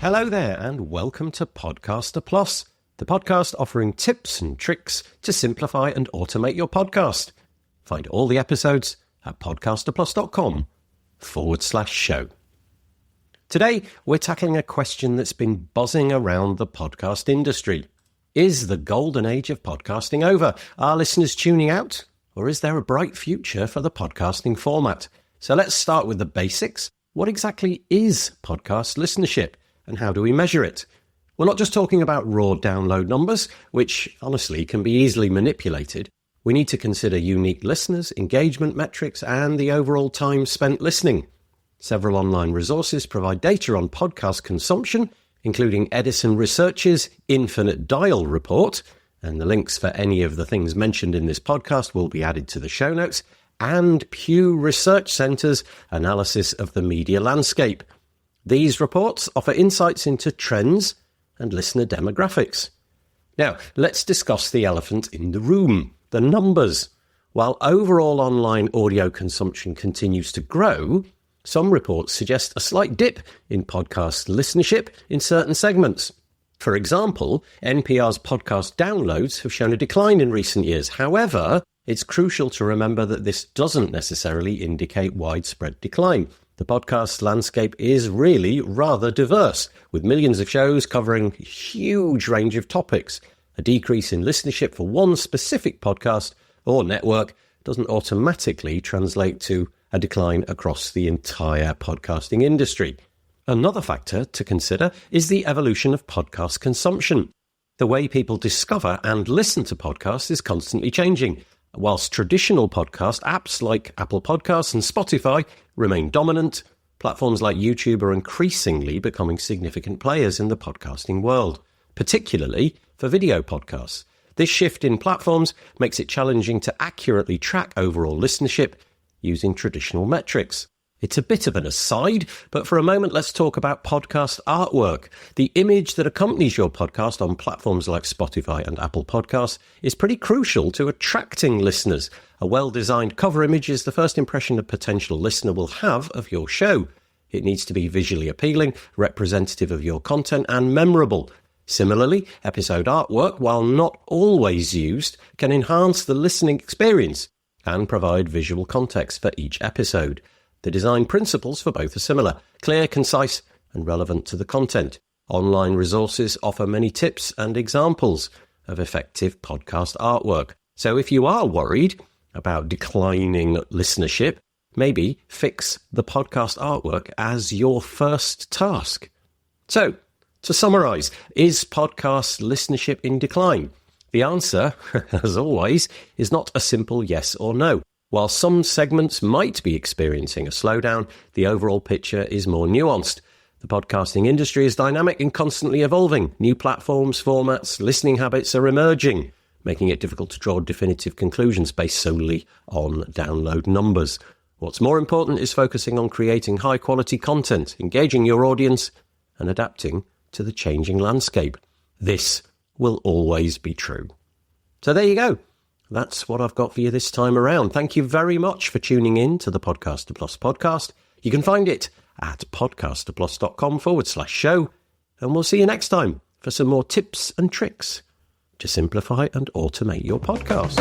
Hello there and welcome to Podcaster Plus, the podcast offering tips and tricks to simplify and automate your podcast. Find all the episodes at podcasterplus.com/show. Today, we're tackling a question that's been buzzing around the podcast industry. Is the golden age of podcasting over? Are listeners tuning out? Or is there a bright future for the podcasting format? So let's start with the basics. What exactly is podcast listenership? And how do we measure it? We're not just talking about raw download numbers, which honestly can be easily manipulated. We need to consider unique listeners, engagement metrics, and the overall time spent listening. Several online resources provide data on podcast consumption, including Edison Research's Infinite Dial report, and the links for any of the things mentioned in this podcast will be added to the show notes, and Pew Research Center's analysis of the media landscape. These reports offer insights into trends and listener demographics. Now, let's discuss the elephant in the room, the numbers. While overall online audio consumption continues to grow, some reports suggest a slight dip in podcast listenership in certain segments. For example, NPR's podcast downloads have shown a decline in recent years. However, it's crucial to remember that this doesn't necessarily indicate widespread decline. The podcast landscape is really rather diverse, with millions of shows covering a huge range of topics. A decrease in listenership for one specific podcast or network doesn't automatically translate to a decline across the entire podcasting industry. Another factor to consider is the evolution of podcast consumption. The way people discover and listen to podcasts is constantly changing. Whilst traditional podcast apps like Apple Podcasts and Spotify remain dominant, platforms like YouTube are increasingly becoming significant players in the podcasting world, particularly for video podcasts. This shift in platforms makes it challenging to accurately track overall listenership using traditional metrics. It's a bit of an aside, but for a moment let's talk about podcast artwork. The image that accompanies your podcast on platforms like Spotify and Apple Podcasts is pretty crucial to attracting listeners. A well-designed cover image is the first impression a potential listener will have of your show. It needs to be visually appealing, representative of your content, and memorable. Similarly, episode artwork, while not always used, can enhance the listening experience and provide visual context for each episode. The design principles for both are similar, clear, concise, and relevant to the content. Online resources offer many tips and examples of effective podcast artwork. So if you are worried about declining listenership, maybe fix the podcast artwork as your first task. So, to summarize, is podcast listenership in decline? The answer, as always, is not a simple yes or no. While some segments might be experiencing a slowdown, the overall picture is more nuanced. The podcasting industry is dynamic and constantly evolving. New platforms, formats, listening habits are emerging, making it difficult to draw definitive conclusions based solely on download numbers. What's more important is focusing on creating high-quality content, engaging your audience, and adapting to the changing landscape. This will always be true. So there you go. That's what I've got for you this time around. Thank you very much for tuning in to the Podcaster Plus podcast. You can find it at podcasterplus.com/show. And we'll see you next time for some more tips and tricks to simplify and automate your podcast.